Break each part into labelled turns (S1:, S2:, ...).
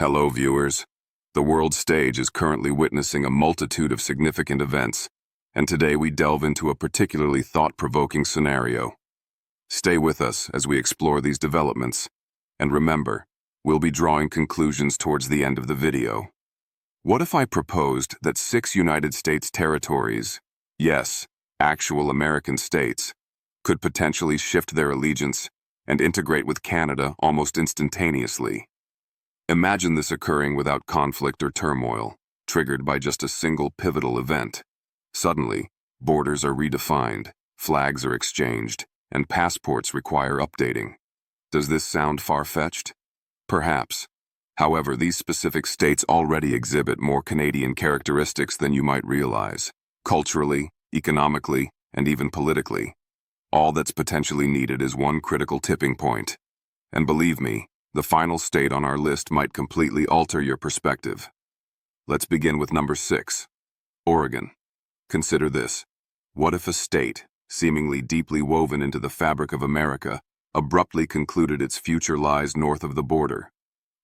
S1: Hello, viewers. The world stage is currently witnessing a multitude of significant events, and today we delve into a particularly thought-provoking scenario. Stay with us as we explore these developments, and remember, we'll be drawing conclusions towards the end of the video. What if I proposed that 6 United States territories, yes, actual American states, could potentially shift their allegiance and integrate with Canada almost instantaneously? Imagine this occurring without conflict or turmoil, triggered by just a single pivotal event. Suddenly, borders are redefined, flags are exchanged, and passports require updating. Does this sound far-fetched? Perhaps. However, these specific states already exhibit more Canadian characteristics than you might realize, culturally, economically, and even politically. All that's potentially needed is one critical tipping point. And believe me, the final state on our list might completely alter your perspective. Let's begin with number 6, Oregon. Consider this. What if a state, seemingly deeply woven into the fabric of America, abruptly concluded its future lies north of the border?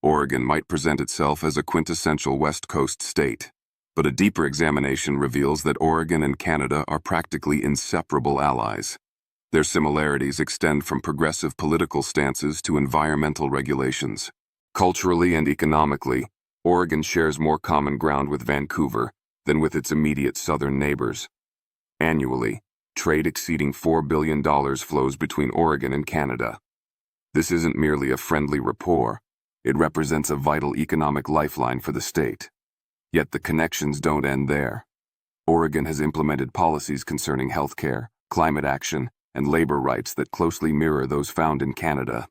S1: Oregon might present itself as a quintessential West Coast state, but a deeper examination reveals that Oregon and Canada are practically inseparable allies. Their similarities extend from progressive political stances to environmental regulations. Culturally and economically, Oregon shares more common ground with Vancouver than with its immediate southern neighbors. Annually, trade exceeding $4 billion flows between Oregon and Canada. This isn't merely a friendly rapport, it represents a vital economic lifeline for the state. Yet the connections don't end there. Oregon has implemented policies concerning healthcare, climate action, and labor rights that closely mirror those found in Canada.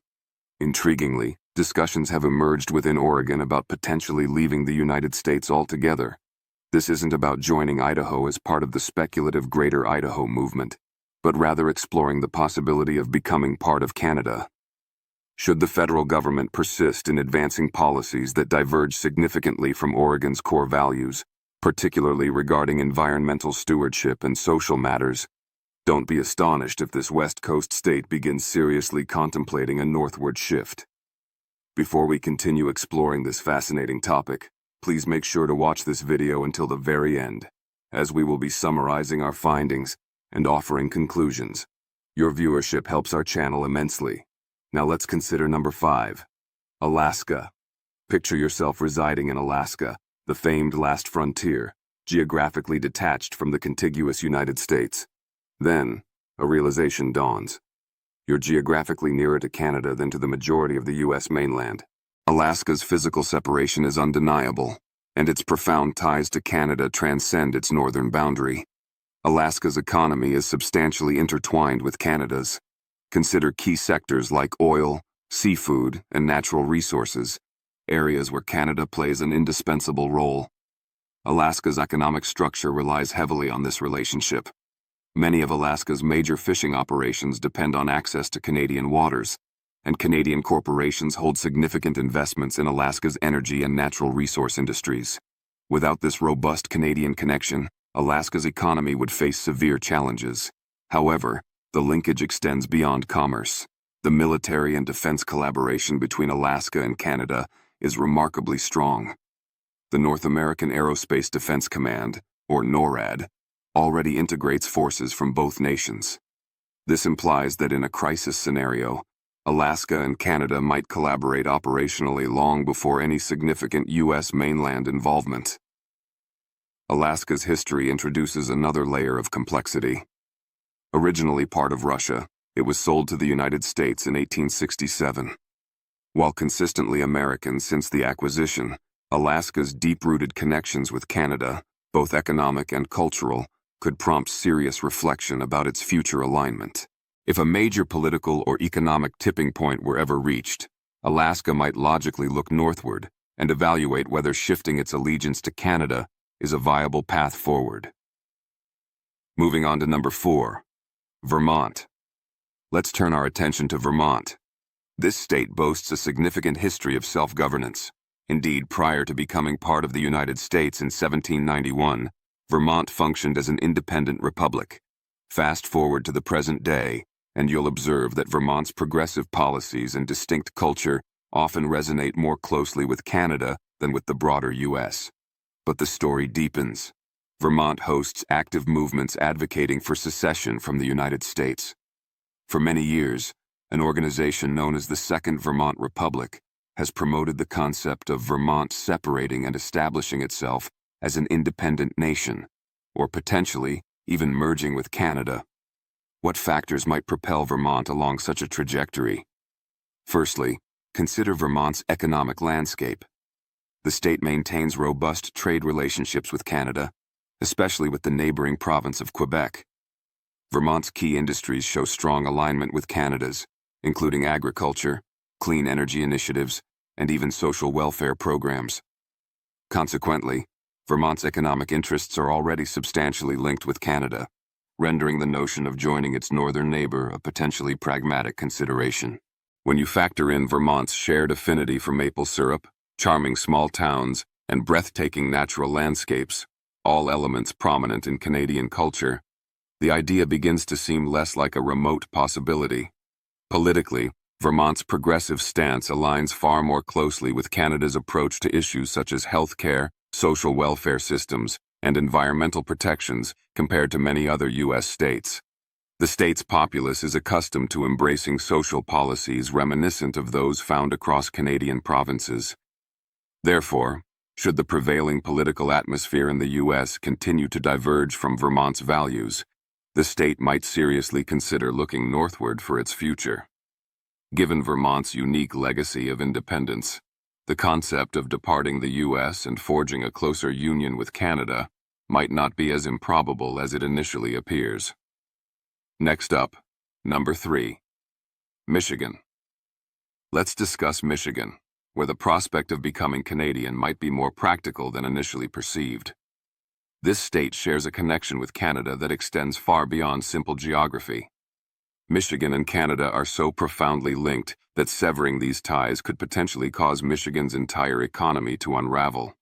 S1: Intriguingly, discussions have emerged within Oregon about potentially leaving the United States altogether. This isn't about joining Idaho as part of the speculative Greater Idaho movement, but rather exploring the possibility of becoming part of Canada. Should the federal government persist in advancing policies that diverge significantly from Oregon's core values, particularly regarding environmental stewardship and social matters, don't be astonished if this West Coast state begins seriously contemplating a northward shift. Before we continue exploring this fascinating topic, please make sure to watch this video until the very end, as we will be summarizing our findings and offering conclusions. Your viewership helps our channel immensely. Now let's consider number 5, Alaska. Picture yourself residing in Alaska, the famed last frontier, geographically detached from the contiguous United States. Then, a realization dawns. You're geographically nearer to Canada than to the majority of the U.S. mainland. Alaska's physical separation is undeniable, and its profound ties to Canada transcend its northern boundary. Alaska's economy is substantially intertwined with Canada's. Consider key sectors like oil, seafood, and natural resources, areas where Canada plays an indispensable role. Alaska's economic structure relies heavily on this relationship. Many of Alaska's major fishing operations depend on access to Canadian waters, and Canadian corporations hold significant investments in Alaska's energy and natural resource industries. Without this robust Canadian connection, Alaska's economy would face severe challenges. However, the linkage extends beyond commerce. The military and defense collaboration between Alaska and Canada is remarkably strong. The North American Aerospace Defense Command, or NORAD, already integrates forces from both nations. This implies that in a crisis scenario, Alaska and Canada might collaborate operationally long before any significant U.S. mainland involvement. Alaska's history introduces another layer of complexity. Originally part of Russia, it was sold to the United States in 1867. While consistently American since the acquisition, Alaska's deep-rooted connections with Canada, both economic and cultural, could prompt serious reflection about its future alignment. If a major political or economic tipping point were ever reached, Alaska might logically look northward and evaluate whether shifting its allegiance to Canada is a viable path forward. Moving on to number 4, Vermont. Let's turn our attention to Vermont. This state boasts a significant history of self-governance. Indeed, prior to becoming part of the United States in 1791, Vermont functioned as an independent republic. Fast forward to the present day, and you'll observe that Vermont's progressive policies and distinct culture often resonate more closely with Canada than with the broader U.S. But the story deepens. Vermont hosts active movements advocating for secession from the United States. For many years, an organization known as the Second Vermont Republic has promoted the concept of Vermont separating and establishing itself as an independent nation, or potentially even merging with Canada. What factors might propel Vermont along such a trajectory? Firstly, consider Vermont's economic landscape. The state maintains robust trade relationships with Canada, especially with the neighboring province of Quebec. Vermont's key industries show strong alignment with Canada's, including agriculture, clean energy initiatives, and even social welfare programs. Consequently, Vermont's economic interests are already substantially linked with Canada, rendering the notion of joining its northern neighbor a potentially pragmatic consideration. When you factor in Vermont's shared affinity for maple syrup, charming small towns, and breathtaking natural landscapes, all elements prominent in Canadian culture, the idea begins to seem less like a remote possibility. Politically, Vermont's progressive stance aligns far more closely with Canada's approach to issues such as healthcare, social welfare systems, and environmental protections compared to many other U.S. states. The state's populace is accustomed to embracing social policies reminiscent of those found across Canadian provinces. Therefore, should the prevailing political atmosphere in the U.S. continue to diverge from Vermont's values, the state might seriously consider looking northward for its future. Given Vermont's unique legacy of independence, the concept of departing the U.S. and forging a closer union with Canada might not be as improbable as it initially appears. Next up, number 3. Michigan. Let's discuss Michigan, where the prospect of becoming Canadian might be more practical than initially perceived. This state shares a connection with Canada that extends far beyond simple geography. Michigan and Canada are so profoundly linked that severing these ties could potentially cause Michigan's entire economy to unravel.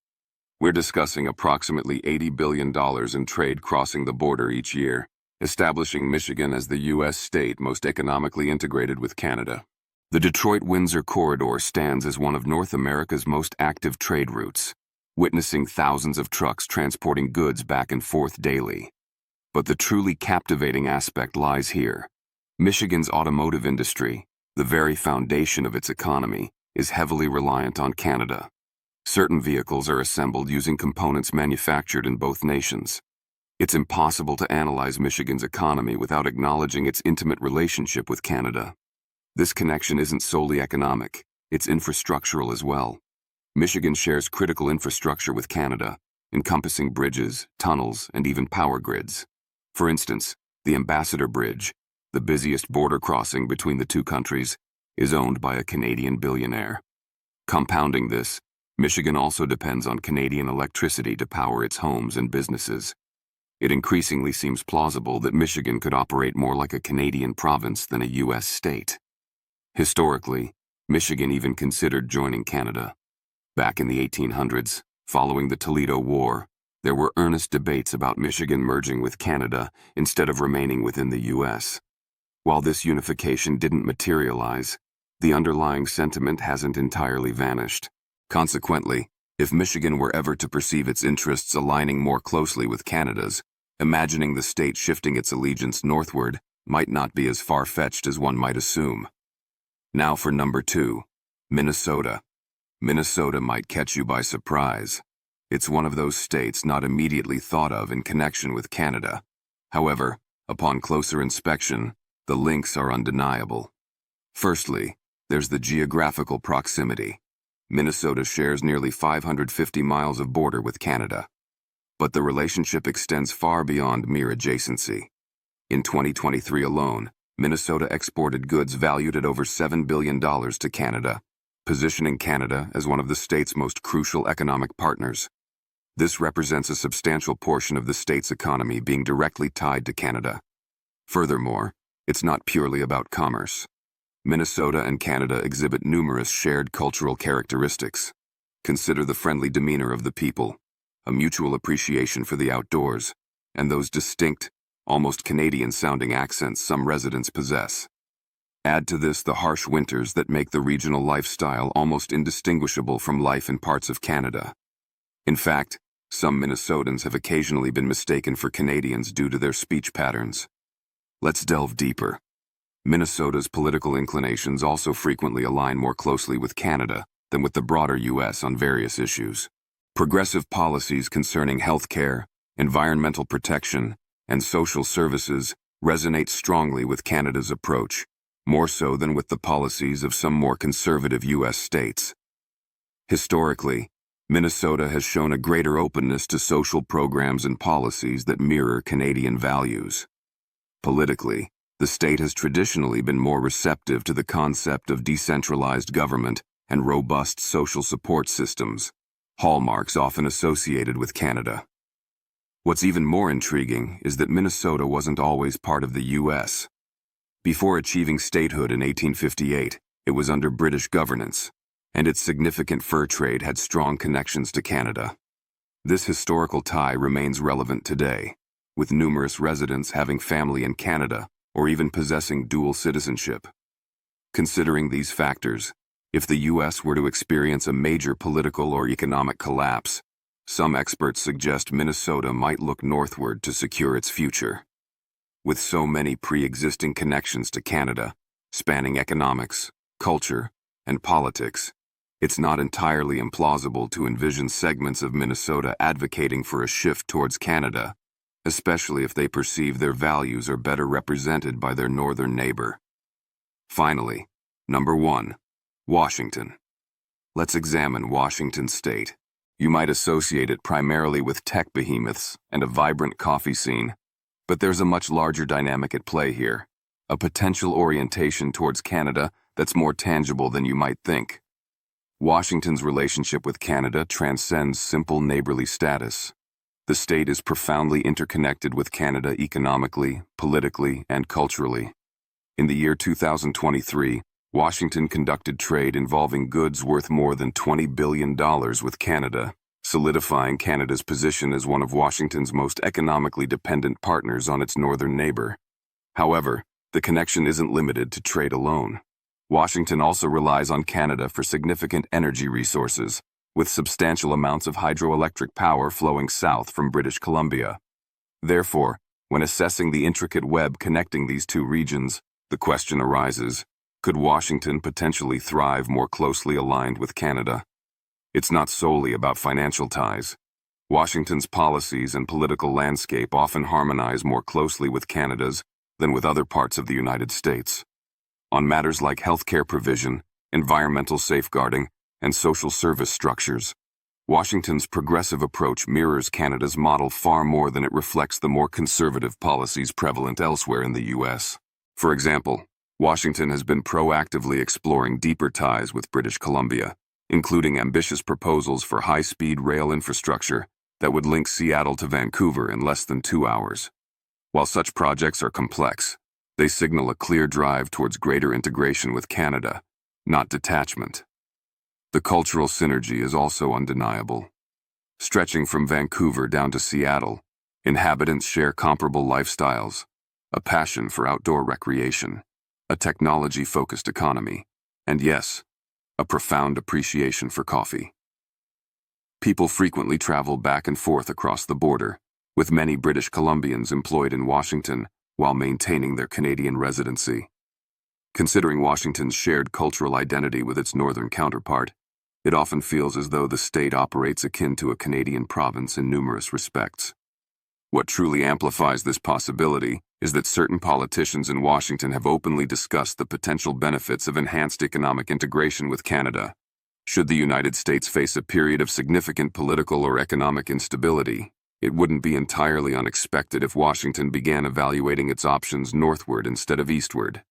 S1: We're discussing approximately $80 billion in trade crossing the border each year, establishing Michigan as the U.S. state most economically integrated with Canada. The Detroit-Windsor corridor stands as one of North America's most active trade routes, witnessing thousands of trucks transporting goods back and forth daily. But the truly captivating aspect lies here. Michigan's automotive industry, the very foundation of its economy, is heavily reliant on Canada. Certain vehicles are assembled using components manufactured in both nations. It's impossible to analyze Michigan's economy without acknowledging its intimate relationship with Canada. This connection isn't solely economic, it's infrastructural as well. Michigan shares critical infrastructure with Canada, encompassing bridges, tunnels, and even power grids. For instance, the Ambassador Bridge, the busiest border crossing between the two countries, is owned by a Canadian billionaire. Compounding this, Michigan also depends on Canadian electricity to power its homes and businesses. It increasingly seems plausible that Michigan could operate more like a Canadian province than a U.S. state. Historically, Michigan even considered joining Canada. Back in the 1800s, following the Toledo War, there were earnest debates about Michigan merging with Canada instead of remaining within the U.S. While this unification didn't materialize, the underlying sentiment hasn't entirely vanished. Consequently, if Michigan were ever to perceive its interests aligning more closely with Canada's, imagining the state shifting its allegiance northward might not be as far-fetched as one might assume. Now for number 2, Minnesota. Minnesota might catch you by surprise. It's one of those states not immediately thought of in connection with Canada. However, upon closer inspection, the links are undeniable. Firstly, there's the geographical proximity. Minnesota shares nearly 550 miles of border with Canada. But the relationship extends far beyond mere adjacency. In 2023 alone, Minnesota exported goods valued at over $7 billion to Canada, positioning Canada as one of the state's most crucial economic partners. This represents a substantial portion of the state's economy being directly tied to Canada. Furthermore, it's not purely about commerce. Minnesota and Canada exhibit numerous shared cultural characteristics. Consider the friendly demeanor of the people, a mutual appreciation for the outdoors, and those distinct, almost Canadian-sounding accents some residents possess. Add to this the harsh winters that make the regional lifestyle almost indistinguishable from life in parts of Canada. In fact, some Minnesotans have occasionally been mistaken for Canadians due to their speech patterns. Let's delve deeper. Minnesota's political inclinations also frequently align more closely with Canada than with the broader U.S. on various issues. Progressive policies concerning health care, environmental protection, and social services resonate strongly with Canada's approach, more so than with the policies of some more conservative U.S. states. Historically, Minnesota has shown a greater openness to social programs and policies that mirror Canadian values. Politically, the state has traditionally been more receptive to the concept of decentralized government and robust social support systems, hallmarks often associated with Canada. What's even more intriguing is that Minnesota wasn't always part of the U.S. Before achieving statehood in 1858, it was under British governance, and its significant fur trade had strong connections to Canada. This historical tie remains relevant today, with numerous residents having family in Canada or even possessing dual citizenship. Considering these factors, if the U.S. were to experience a major political or economic collapse, some experts suggest Minnesota might look northward to secure its future. With so many pre-existing connections to Canada, spanning economics, culture, and politics, it's not entirely implausible to envision segments of Minnesota advocating for a shift towards Canada, especially if they perceive their values are better represented by their northern neighbor. Finally, number 1, Washington. Let's examine Washington state. You might associate it primarily with tech behemoths and a vibrant coffee scene, but there's a much larger dynamic at play here, a potential orientation towards Canada that's more tangible than you might think. Washington's relationship with Canada transcends simple neighborly status. The state is profoundly interconnected with Canada economically, politically, and culturally. In the year 2023, Washington conducted trade involving goods worth more than $20 billion with Canada, solidifying Canada's position as one of Washington's most economically dependent partners on its northern neighbor. However, the connection isn't limited to trade alone. Washington also relies on Canada for significant energy resources, with substantial amounts of hydroelectric power flowing south from British Columbia. Therefore, when assessing the intricate web connecting these two regions, the question arises, could Washington potentially thrive more closely aligned with Canada? It's not solely about financial ties. Washington's policies and political landscape often harmonize more closely with Canada's than with other parts of the United States. On matters like healthcare provision, environmental safeguarding, and social service structures, Washington's progressive approach mirrors Canada's model far more than it reflects the more conservative policies prevalent elsewhere in the U.S. For example, Washington has been proactively exploring deeper ties with British Columbia, including ambitious proposals for high-speed rail infrastructure that would link Seattle to Vancouver in less than 2 hours. While such projects are complex, they signal a clear drive towards greater integration with Canada, not detachment. The cultural synergy is also undeniable. Stretching from Vancouver down to Seattle, inhabitants share comparable lifestyles, a passion for outdoor recreation, a technology-focused economy, and yes, a profound appreciation for coffee. People frequently travel back and forth across the border, with many British Columbians employed in Washington while maintaining their Canadian residency. Considering Washington's shared cultural identity with its northern counterpart, it often feels as though the state operates akin to a Canadian province in numerous respects. What truly amplifies this possibility is that certain politicians in Washington have openly discussed the potential benefits of enhanced economic integration with Canada. Should the United States face a period of significant political or economic instability, it wouldn't be entirely unexpected if Washington began evaluating its options northward instead of eastward.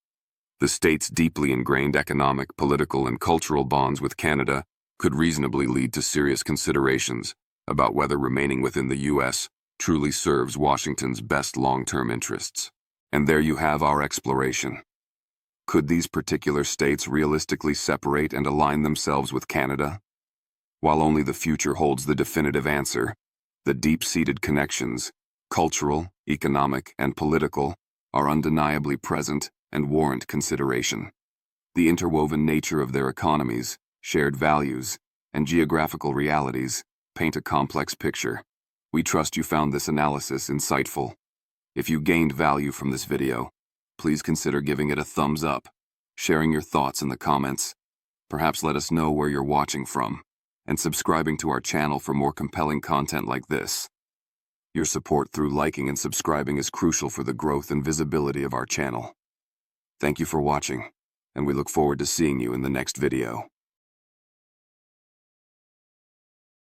S1: The state's deeply ingrained economic, political, and cultural bonds with Canada could reasonably lead to serious considerations about whether remaining within the U.S. truly serves Washington's best long-term interests. And there you have our exploration. Could these particular states realistically separate and align themselves with Canada? While only the future holds the definitive answer, the deep-seated connections, cultural, economic, and political, are undeniably present and warrant consideration. The interwoven nature of their economies, shared values, and geographical realities paint a complex picture. We trust you found this analysis insightful. If you gained value from this video, please consider giving it a thumbs up, sharing your thoughts in the comments. Perhaps let us know where you're watching from, and subscribing to our channel for more compelling content like this. Your support through liking and subscribing is crucial for the growth and visibility of our channel. Thank you for watching, and we look forward to seeing you in the next video.